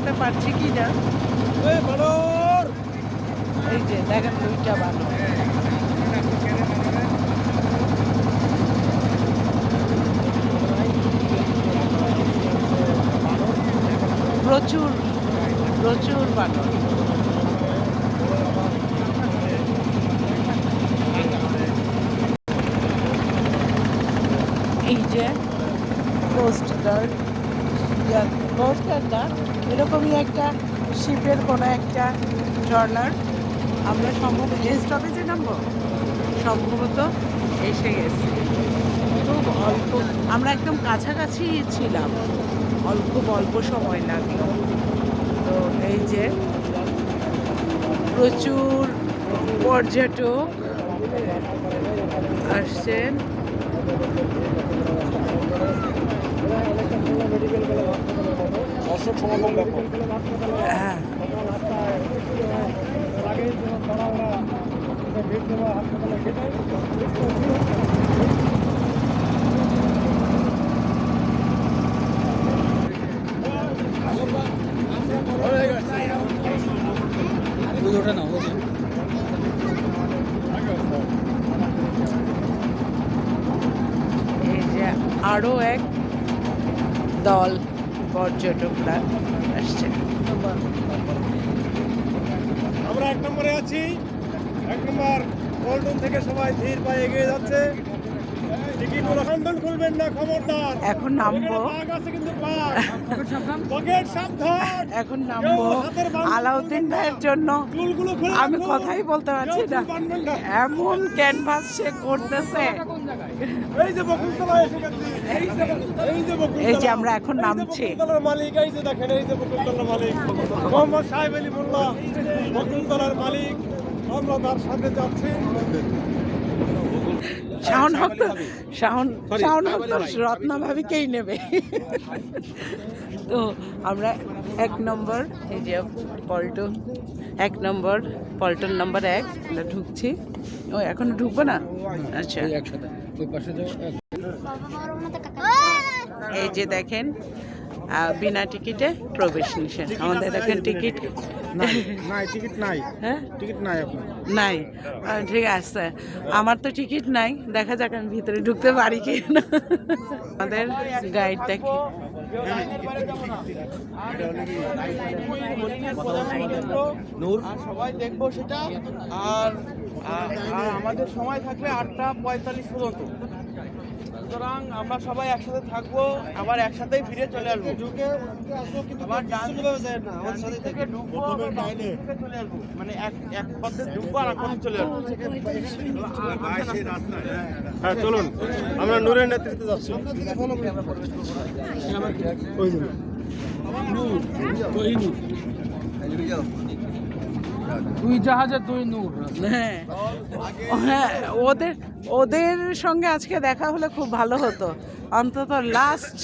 দেখাতে পারছি কি না। এই যে দেখেন দুইটা বানর। প্রচুর প্রচুর বানর। এই যে কোস্ট গার্ড, কোস্ট গার্ড না, এরকমই একটা শিপের কোনো একটা ট্রলার। আমরা সম্ভবত এই স্টপেজে নামবো, সম্ভবত এসে গেছি। খুব অল্প, আমরা একদম কাছাকাছি ছিলাম, খুব অল্প সময় লাগলো। তো এই যে প্রচুর পর্যটক আসছেন। হ্যাঁ, এই যে আরো এক দল পর্যটকরা আসছে। আমরা 1 নম্বরে আছি। 1 নম্বর পল্টন থেকে সবাই ধীর পায়ে এগিয়ে যাচ্ছে। টিকিটগুলো খানদান খুলবেন না, খবরদার। এখন নামবো, বাঘ আছে কিন্তু, বাঘ। পকেট সাবধান। এখন নামবো। আলাউদ্দিন ভাইয়ের জন্য চুলগুলো খুলে আমি রাখুন। কথাই বলতে পারছি না, চুল বাঁধবেন না। এমন ক্যানভাস সে করতেছে। এই যে বকুলতলা এসে গেছি। এই যে বকুলতলা। এই যে আমরা এখন এই যে নামছি। বকুলতলার মালিক, এই যে দেখেন, এই যে বকুলতলার মালিক মোহাম্মদ সাহেব আলী মোল্লা, বকুলতলার মালিক। আমরা তার সাথে যাচ্ছি। শাওন হক তো শাওন হক তো রত্না ভাবিকেই নেবে। তো আমরা 1 নম্বর, এই যে পল্টন 1 নম্বর, পল্টন নম্বর 1 আমরা ঢুকছি। ও এখনো ঢুকবো না? আচ্ছা, এই যে দেখেন বিনা টিকিটে প্রবেশ নিষেধ। আমাদের দেখেন টিকিট নাই, টিকিট নাই। হ্যাঁ, টিকিট নাই আপনার? নাই। ঠিক আছে, আমার তো টিকিট নাই, দেখা যাক আমি ভিতরে ঢুকতে পারি কি না। আমাদের গাইড দেখি। সবাই দেখবো সেটা। আর আমাদের সময় থাকবে 8:45 পর্যন্ত। সুতরাং আমরা সবাই একসাথে থাকবো, আবার একসাথেই ফিরে চলে আসবো। আবার ডান থেকে ঢুকবো, আবার বাম দিক থেকে চলে আসবো। মানে এক পথে ঢুকবো আর এক পথে চলে আসবো। হ্যাঁ, চলুন, আমরা নূরের নেতৃত্বে যাচ্ছি। ওই যে দুই জাহাজে দুই নূর। হ্যাঁ, হ্যাঁ, ওদের সঙ্গে আজকে দেখা হলে খুব ভালো হতো। অন্তত লাস্ট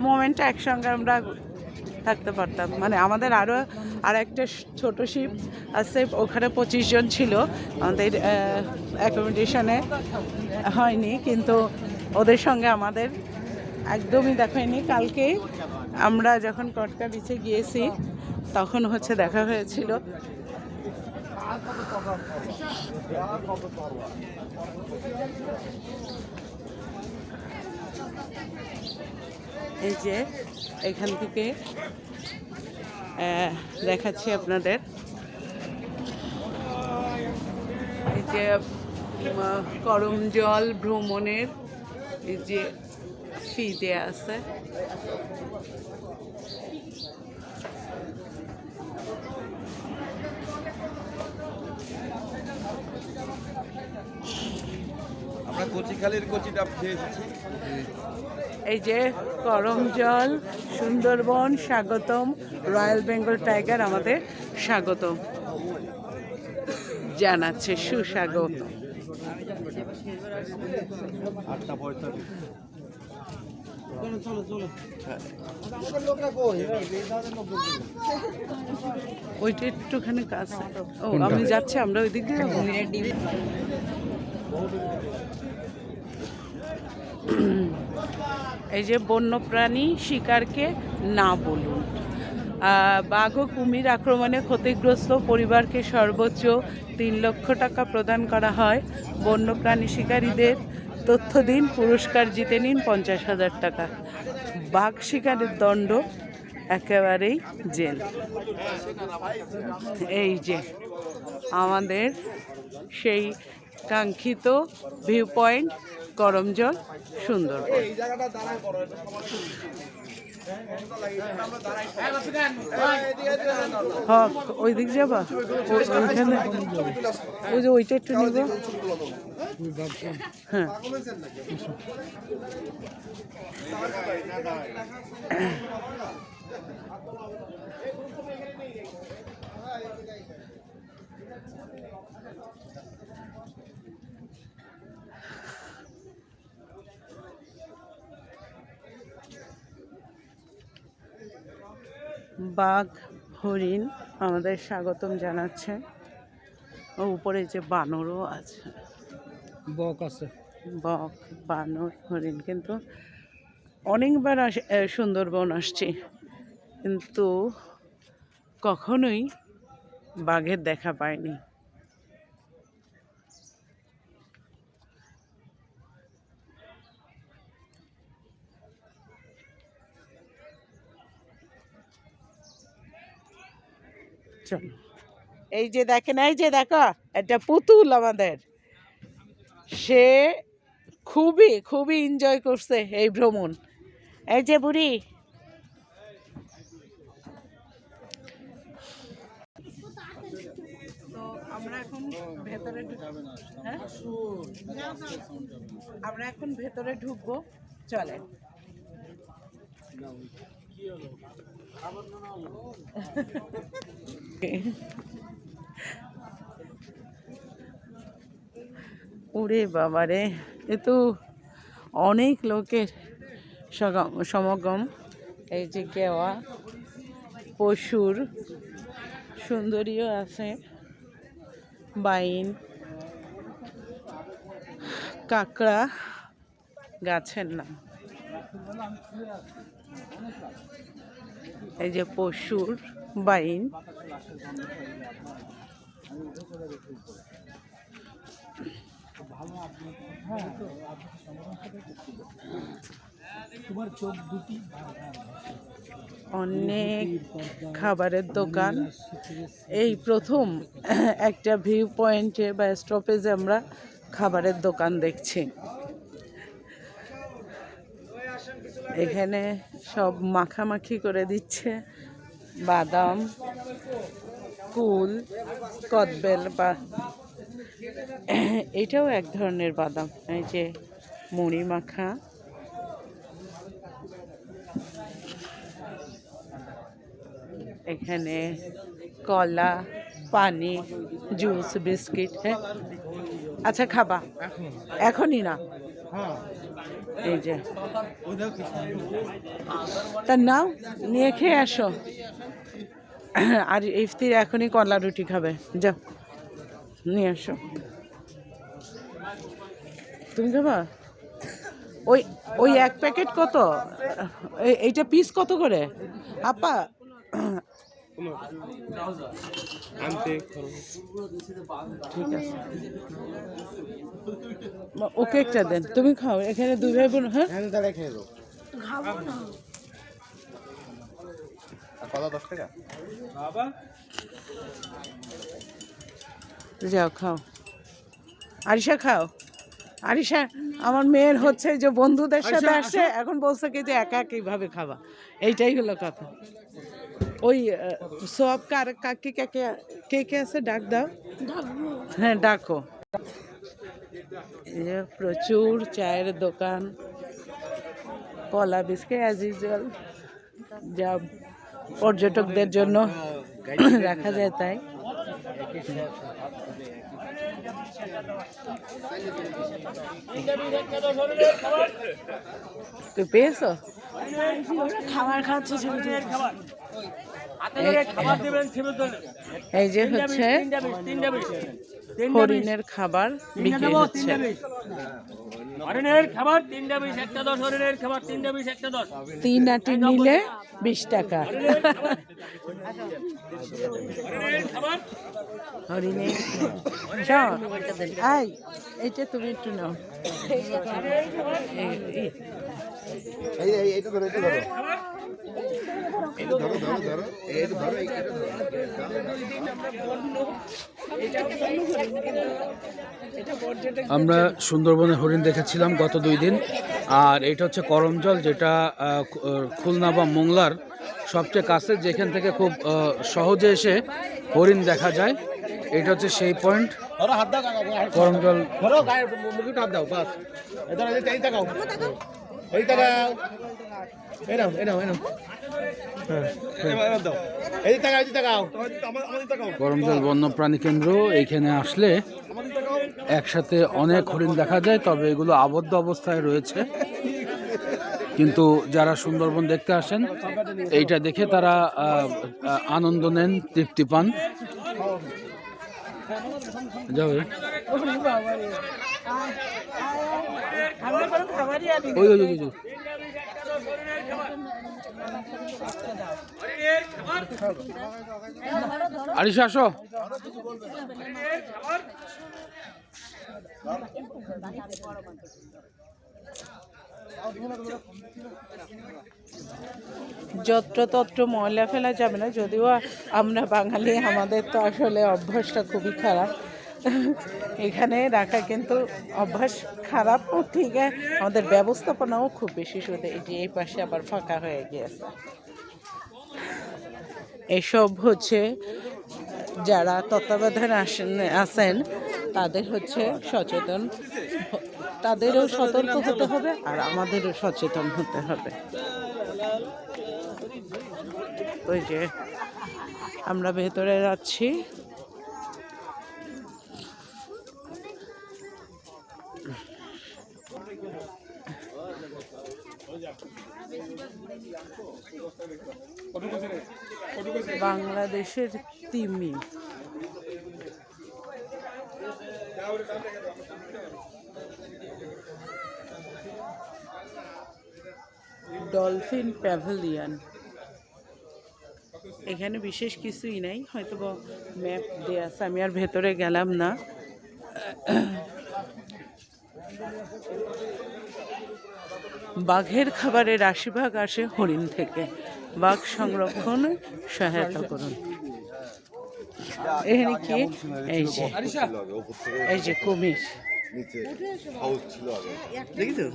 মোমেন্টে একসঙ্গে আমরা থাকতে পারতাম। মানে আমাদের আর একটা ছোট শিপ আছে, ওখানে 25 জন ছিল। আমাদের অ্যাকোমোডেশনে হয়নি, কিন্তু ওদের সঙ্গে আমাদের একদমই দেখা হয়নি। কালকে আমরা যখন কটকা বিচে গিয়েছি তখন হচ্ছে দেখা হয়েছিল। এই যে এখান থেকে দেখাচ্ছি আপনাদের, এই যে করমজল ভ্রমণের এই যে ফি দেয়া আছে। আমরা কচিখালির কচিটা খেয়ে এসেছি। এই যে করমজল, সুন্দরবন স্বাগতম, রয়্যাল বেঙ্গল টাইগার আমাদের স্বাগতম জানাচ্ছে, সুস্বাগত। 8:45। ওইটা একটুখানি কাছে। ও, আমি যাচ্ছি, আমরা ওই দিক দিয়ে যাবো। এই যে বন্যপ্রাণী শিকারকে না বলুন। বাঘ ও কুমির আক্রমণে ক্ষতিগ্রস্ত পরিবারকে সর্বোচ্চ 3 লক্ষ টাকা প্রদান করা হয়। বন্যপ্রাণী শিকারীদের তথ্য দিন, পুরস্কার জিতে নিন 50,000 টাকা। বাঘ শিকারের দণ্ড একেবারেই জেল। এই যে আমাদের সেই কাঙ্ক্ষিত ভিউ পয়েন্ট করমজল সুন্দরবন। হ্যাঁ, ওই দিক যাবা, ওইখানে ওই যে ওইটা একটু নিব। হ্যাঁ, বাঘ হরিণ আমাদের স্বাগতম জানাচ্ছে। ও উপরে যে বানরও আছে, বক আছে, বক, বানর, হরিণ। কিন্তু অনেকবার সুন্দরবন আসছি, কিন্তু কখনোই বাঘের দেখা পাইনি। চলো, এই যে দেখেন, এই যে দেখো, একটা পুতুল আমাদের, সে খুবই খুবই এনজয় করছে এই ভ্রমণ। এই যে বুড়ি, তো আমরা এখন ভেতরে হ্যাঁ, আমরা এখন ভেতরে ঢুকবো, চলেন। ওরে বাবারে, এ তো অনেক লোকের সমাগম। এই যে গেওয়া, পশুর সুন্দরীও আছে, বাইন, কাঁকড়া গাছের নাম। এই যে পশুর বাইন, অনেক খাবারের দোকান। এই প্রথম একটা ভিউ পয়েন্টে বা স্টপেজে আমরা খাবারের দোকান দেখছি। এখানে সব মাখামাখি করে দিচ্ছে, বাদাম, কুল, কদবেল, বা এটাও এক ধরনের বাদাম। এই যে মুড়ি মাখা, এখানে কলা, পানি, জুস, বিস্কিট। হ্যাঁ, আচ্ছা খাবা? এখনই না, এই যে তা নাও, নিয়ে খেয়ে আসো। আর ইফতির এখনই কলা রুটি খাবে, যাও নিয়ে আসো। তুমি খাবা? ওই ওই এক প্যাকেট কত? এইটা পিস কত করে আপা? ঠিক আছে, ওকে একটা দেন, তুমি খাও। এখানে দুই ভাই বোন। হ্যাঁ, যাও খাও। আরিশা খাও। আরিশা আমার মেয়ের হচ্ছে যে বন্ধুদের সাথে আসছে, এখন বলছে কি যে একা কিভাবে খাবা। এইটাই হলো কথা। ওই সব কাকে কাকে কে কে আছে ডাক দাও। হ্যাঁ ডাকো। এই যে প্রচুর চায়ের দোকান, কলা, বিস্কিট, অ্যাজ ইউজুয়াল যা পর্যটকদের জন্য রাখা যায় তাই। তুই পেয়েছো? খাবার খাচ্ছে, এই যে হচ্ছে হরিণের খাবার বিক্রি হচ্ছে। হরিণের খাবার 3টা 20 একটা 10 হরিণের খাবার 3টা 20 একটা 10 3 আটি নিলে 20 টাকা হরিণে আই এটা তুমি একটু নাও এইটা ধরো এটা ধরো এইটা ধরো আমরা সুন্দরবনে হরিণ দেখেছিলাম গত 2 দিন। আর এটা হচ্ছে করমজল, যেটা খুলনা বা মোংলার সবচেয়ে কাছে, যেখান থেকে খুব সহজে এসে হরিণ দেখা যায়। এটা হচ্ছে সেই পয়েন্ট করমজল। করমজল বন্যপ্রাণী কেন্দ্র, এইখানে আসলে একসাথে অনেক হরিণ দেখা যায়, তবে এগুলো আবদ্ধ অবস্থায় রয়েছে। কিন্তু যারা সুন্দরবন দেখতে আসেন এইটা দেখে তারা আনন্দ নেন, তৃপ্তি পান। যাবে ওই ওই ওই আরিশা আসো। যত্রতত্র ময়লা ফেলা যাবে না, যদিও আমরা বাঙালি, আমাদের তো আসলে অভ্যাসটা খুবই খারাপ। এখানে রাখা কিন্তু অভ্যাস খারাপ ও ঠিক আছে, আমাদের ব্যবস্থাপনাও খুব বেশি শুধু। এই যে এই পাশে আবার ফাঁকা হয়ে গিয়েছে। এসব হচ্ছে যারা তত্ত্বাবধানে আছেন তাদের হচ্ছে সচেতন, তাদেরও সতর্ক হতে হবে আর আমাদেরও সচেতন হতে হবে। ওই যে আমরা ভেতরে যাচ্ছি, বাংলাদেশের তিমি। Dolphin pavilion. এখানে বিশেষ কিছুই নাই, হয়তো ম্যাপ দেয়া আছে, আমি আর ভেতরে গেলাম না। বাঘের খাবারের 80% আসে হরিণ থেকে। বাঘ সংরক্ষণে সহায়তা করুন। এখানে কি এই যে কুমির, নিচে হাউস ছিল আগে, দেখি তো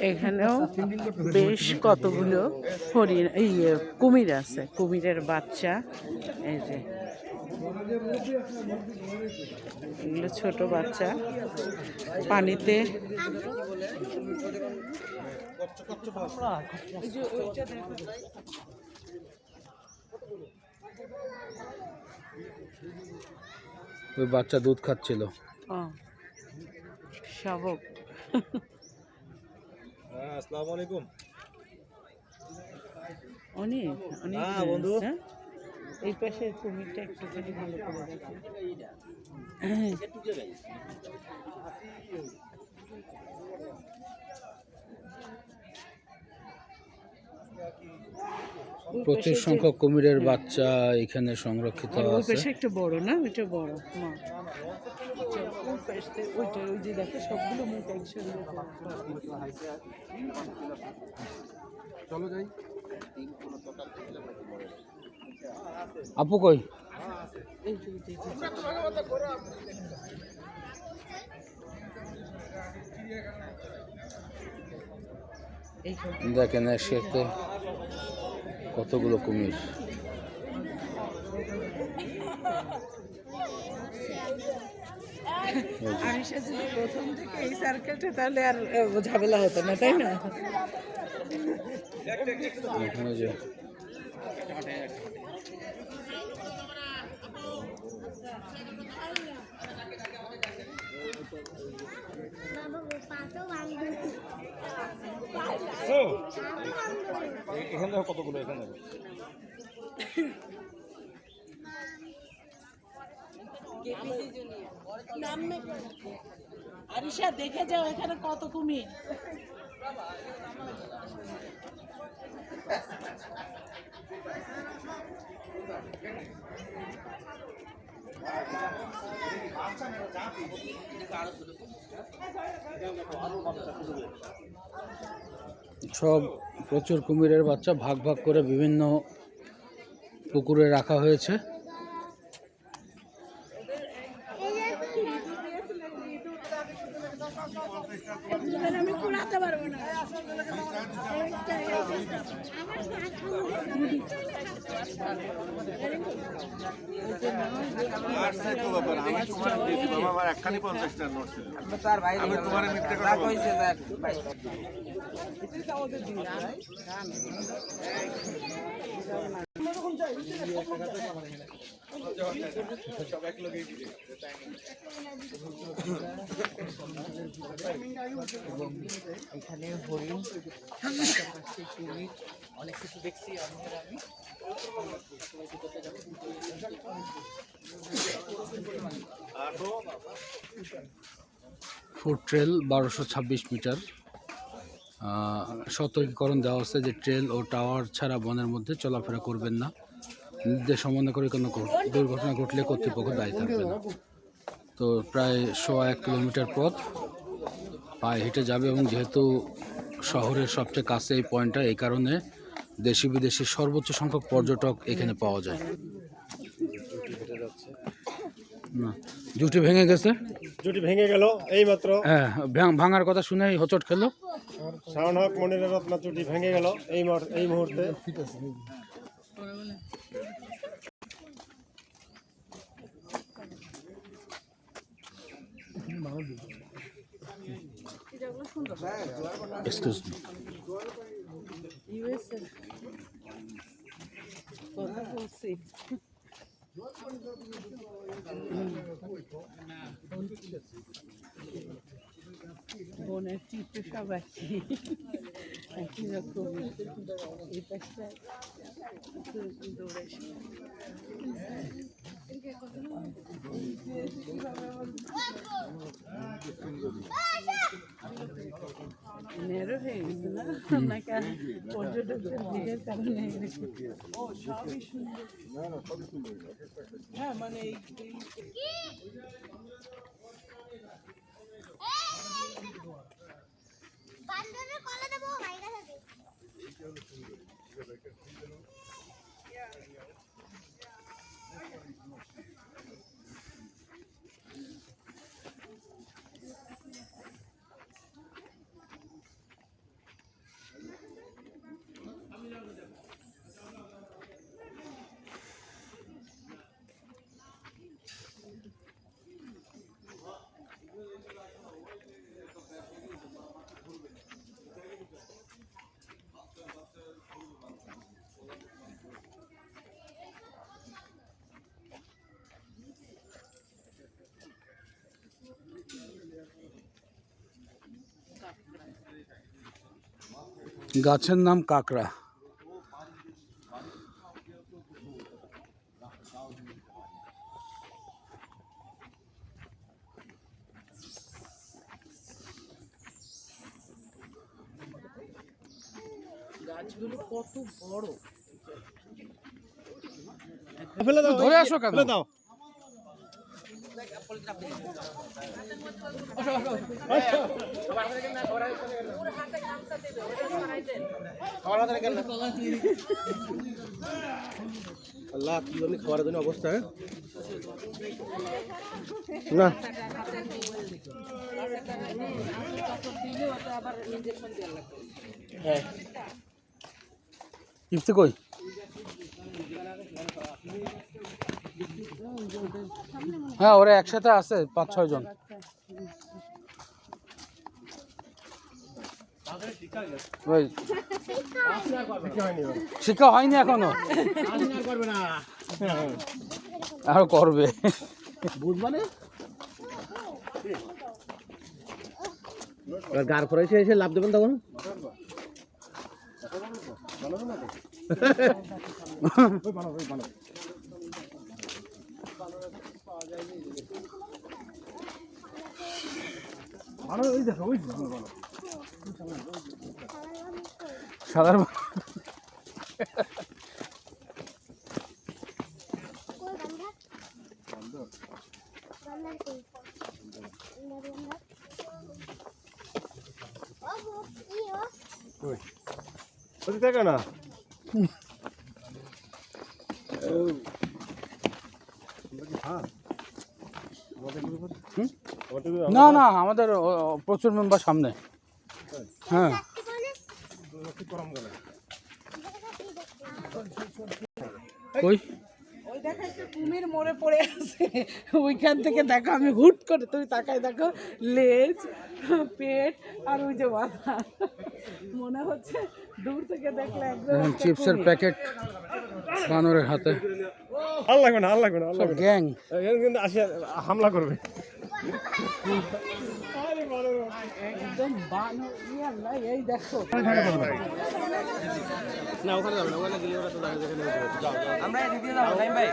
এখানেও বেশ কতগুলো হরিণ, কুমির আছে, কুমিরের বাচ্চা। এই যে এগুলো ছোট বাচ্চা পানিতে। ওই বাচ্চা দুধ খাচ্ছিল। শাবক। আসসালামু আলাইকুম। অনেক অনেক বন্ধু, এই পাশে কুমিরটা একটুখানি ভালো করে দেখো। প্রচুর সংখ্যক কুমিরের বাচ্চা এখানে সংরক্ষিত ওই আছে। পাশে একটা বড় না, ওইটা বড় মা। ওই পাশে ওইটা, ওই যে দেখো সবগুলো মুখ একসাথে। চলো যাই। আপু কই? দেখেন একসাথে কতগুলো কুমির। আরিশা যদি প্রথম থেকে এই সার্কেলটা, তাহলে আর ঝামেলা হতো না, তাই না? এখানে যে এখানে কতগুলো, এখানে আরিশা দেখে যাও এখানে কত কুমির। সব প্রচুর কুমিরের বাচ্চা ভাগ ভাগ করে বিভিন্ন পুকুরে রাখা হয়েছে। আমি কুড়াতে পারবো না। এখানে হরিণ, অনেক কিছু দেখছি আমি। Food trail 1226 metre. সতর্কীকরণ দেওয়া হচ্ছে যে ট্রেল ও টাওয়ার ছাড়া বনের মধ্যে চলাফেরা করবেন না। নির্দেশ অমান্য করে কোনো দুর্ঘটনা ঘটলে কর্তৃপক্ষ দায়ী থাকবে না। তো প্রায় 1.25 কিলোমিটার পথ পায়ে হেঁটে যাবে এবং যেহেতু শহরের সবচেয়ে কাছে এই পয়েন্টটা, এই কারণে দেশি বিদেশি সর্বোচ্চ সংখ্যক পর্যটক এখানে পাওয়া যায়। না, জুটি ভেঙে গেছে। জুটি ভেঙে গেল এই মাত্র। হ্যাঁ, ভাঙার কথা শুনেই হোঁচট খেলো। শাওন হক মনিরের আপনার জুটি ভেঙে গেল এই মুহূর্তে। Excuse me. ইউএসএ কথা বলছি। বনের চিত্র সব একই রকম। এই পাশটা দৌড়ে নেরো হয়ে গেছে না, নাকি পর্যটকদের ভিড়ের কারণে? সবই সুন্দর। হ্যাঁ, মানে গাছের নাম কাকড়া। গাছগুলো কত বড়। ফেলে দাও, ধরে আসো কেন? ফেলে দাও। আল্লাহ, কি জন্য খাবারের জন্য অবস্থা না। ইফতি কই? হ্যাঁ, ওরা একসাথে আছে 5-6 জন। ওই শিক্ষা হয়নি এখনো, আরো করবে। গার ফরাইছে এসে লাভ দেবেন তখন। সাধারণ দেখো না না না আমাদের প্রচুর মেম্বার সামনে। হ্যাঁ ওই ওই দেখা একটা কুমির মরে পড়ে আছে, ওইখান থেকে দেখো আমি হুট করে, তুমি তাকায় দেখো লেজ, পেট আর ওই যে মাথা, মনে হচ্ছে দূর থেকে দেখলে একদম একটা চিপসের কুমির। প্যাকেট বানরের হাতে, আর লাগবে না, আর লাগবে না, আর লাগবে না। গ্যাং। এখানে কিন্তু আসে হামলা করবে। একদম বানর ইয়ার না, এই দেখো না ওখানে যাবে না, ওখানে গেলে ওরা তো দাঁড়িয়ে যেখানে আমরা এদিকে যাবো ভাই ভাই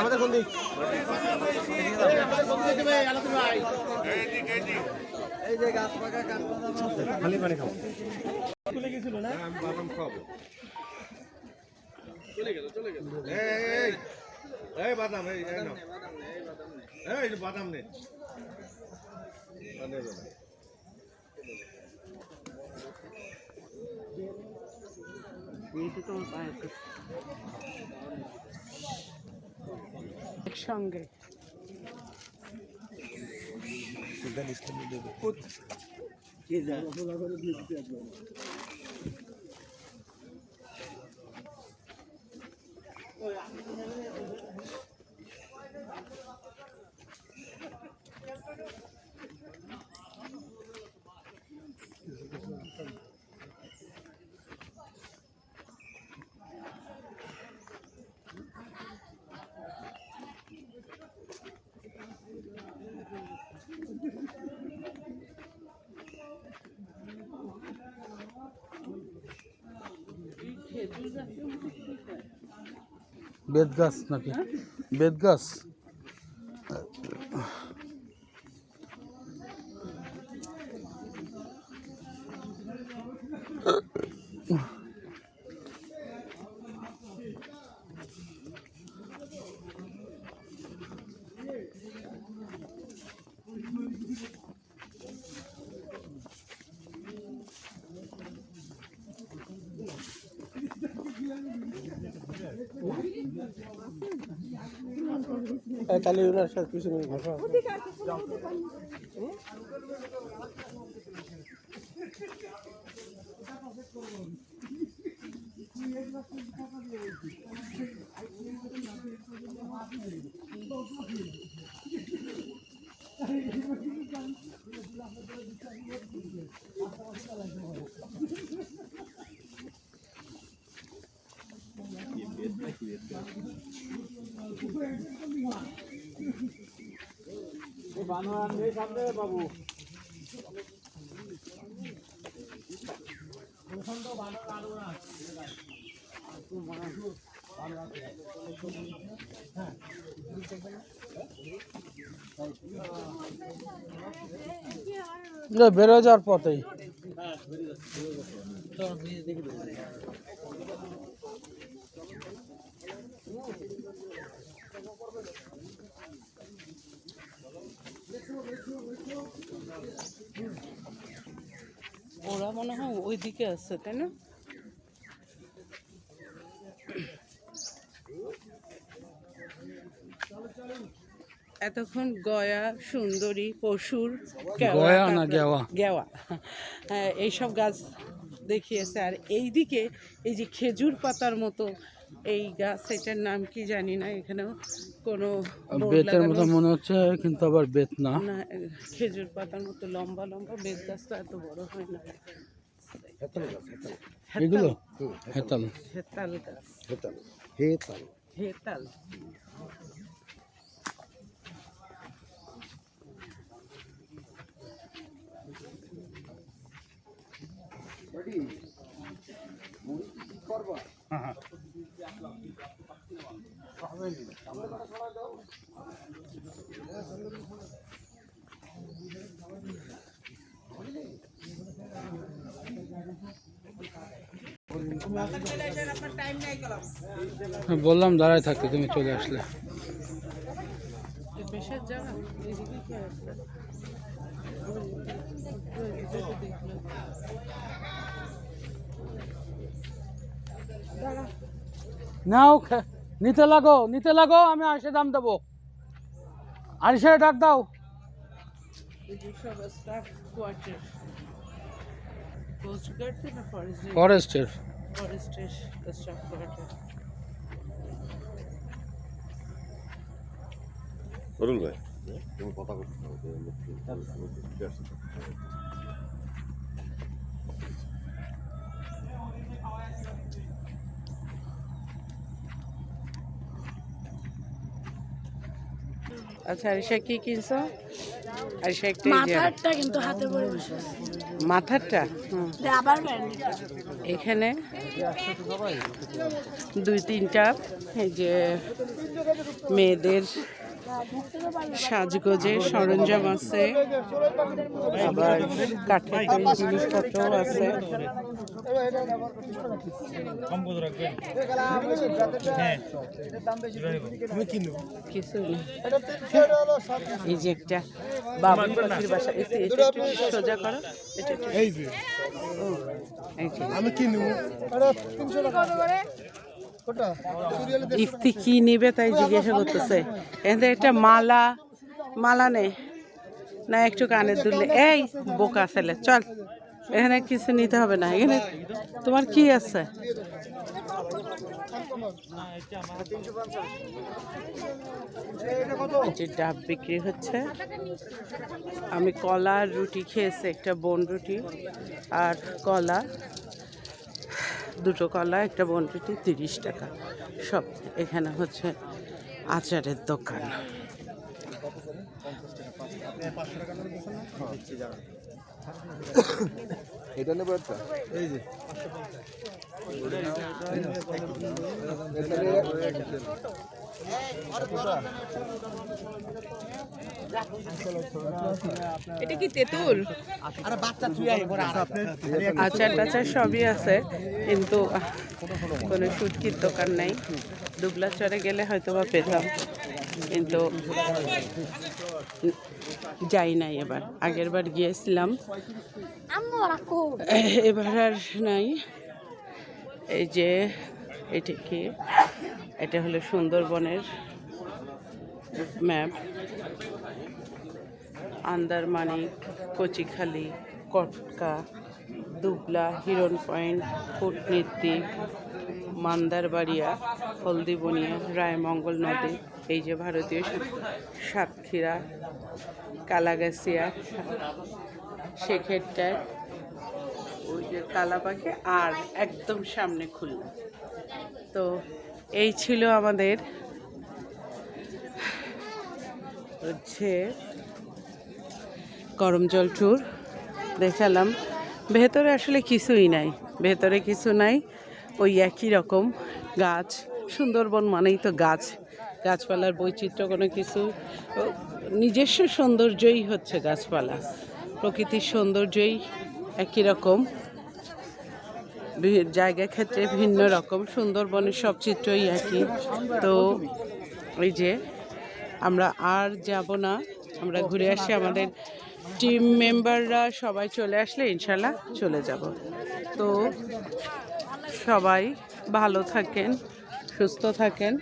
আমাদের কোন দিক এই যে গাছ পাকা খালি পানি খাও। আমি বাদাম খাবো। এই বাদাম, এই নাও। এই যে বাদাম নে। বাদাম নে। একসঙ্গে বেত গাছ নাকি? বেত গাছ। তাহলে ওনার সাথে পিছনে ঘষা। বাবু বেরো যাওয়ার পথেই ওরা মনে হয় ওইদিকে আছে, তাই না? এতক্ষণ গয়া, সুন্দরী, পশুর, গয়া না গেওয়া? গেওয়া, হ্যাঁ, এইসব গাছ দেখিয়েছে। আর এইদিকে এই যে খেজুর পাতার মতো এই গাছ, এটার নাম কি জানি না, এখানেও কোনো বোর্ড বেতের মতো লাগানো মনে হচ্ছে কিন্তু আবার বেত না। না, খেজুর পাতার মতো লম্বা লম্বা, বেত গাছ তো এত বড় হয় না। এগুলো হেতাল। হেতাল গাছ, হেতাল। হেতাল। বললাম দাঁড়ায় থাকতে, তুমি চলে আসলে। বেশের জায়গা এদিকে কি আছে? নাও নিতে লাগো, আমি 80 দাম দেবো। 80 ডাক দাও। কোয়ার্টার কোস্ট গার্ড না ফরেস্টের ফরেস্টের স্টাফ কোয়ার্টার। অরুণ ভাই তুমি কথা বলতে আচ্ছা আরিশা কি কিনছো? আরিশা একটা এই যে মাথারটা কিন্তু হাতে পড়ে বসে আছে। মাথারটা আবার ব্যান্ড এখানে 2-3টা এই যে মেয়েদের সাজগোজের সরঞ্জাম আছে, আবার কাঠের তৈরি জিনিসপত্রও আছে। কিছু নেই। এই যে একটা বাবুই পাখির বাসা, এটা একটু সোজা করো, এটা একটু এই যে ও, এই যে আমি কি নেব? এটা 300 টাকা করে কোটা সিরিয়ালে ইফতি কি নিবে তাই জিজ্ঞাসা করতেছে। এখানে একটা মালা নে না, একটু কানের দুলে। এই বোকা ছেলে, চল, এখানে কিছু নিতে হবে না। এখানে তোমার কি আছে? যে ডাব বিক্রি হচ্ছে। আমি কলা আর রুটি খেয়েছি, একটা বন রুটি আর কলা, 2টো কলা, একটা বন রুটি, 30 টাকা সব। এখানে হচ্ছে আচারের দোকান। এটা নেবো একটা। এই যে এটা কি তেঁতুল? আচার টাচার সবই আছে, কিন্তু কোনো শুটকির দোকান নাই। দুবলাচরে গেলে হয়তো বা পেতাম, কিন্তু যাই নাই এবার। আগের বার গিয়েছিলাম, এবার আর নাই। এই যে এটা কি? এটা হলো সুন্দরবনের ম্যাপ। আন্দারমানিক, কচিখালি, কটকা, দুবলা, হিরন পয়েন্ট, কূটনীতি, মান্দারবাড়িয়া, হলদিবনিয়া, রায়মঙ্গল নদী, এই যে ভারতীয় সাতক্ষীরা, কালাগাছিয়া, শেখেরটায়, ওই যে কালাপাখি, আর একদম সামনে খুলনা। তো এই ছিল আমাদের হচ্ছে করমজল ট্যুর। দেখালাম ভেতরে আসলে কিছুই নাই, ভেতরে কিছু নাই, ওই একই রকম গাছ। সুন্দরবন মানেই তো গাছ, গাছপালার বৈচিত্র্য, কোনো কিছু নিজস্ব সৌন্দর্যই হচ্ছে গাছপালা, প্রকৃতির সৌন্দর্যই একই রকম, জায়গা ক্ষেত্রে ভিন্ন রকম। সুন্দরবনের সব চিত্রই একই। তো ওই যে আমরা আর যাব না, আমরা ঘুরে আসি। আমাদের টিম মেম্বাররা সবাই চলে আসলে ইনশাল্লাহ চলে যাব। তো সবাই ভালো থাকেন, সুস্থ থাকেন।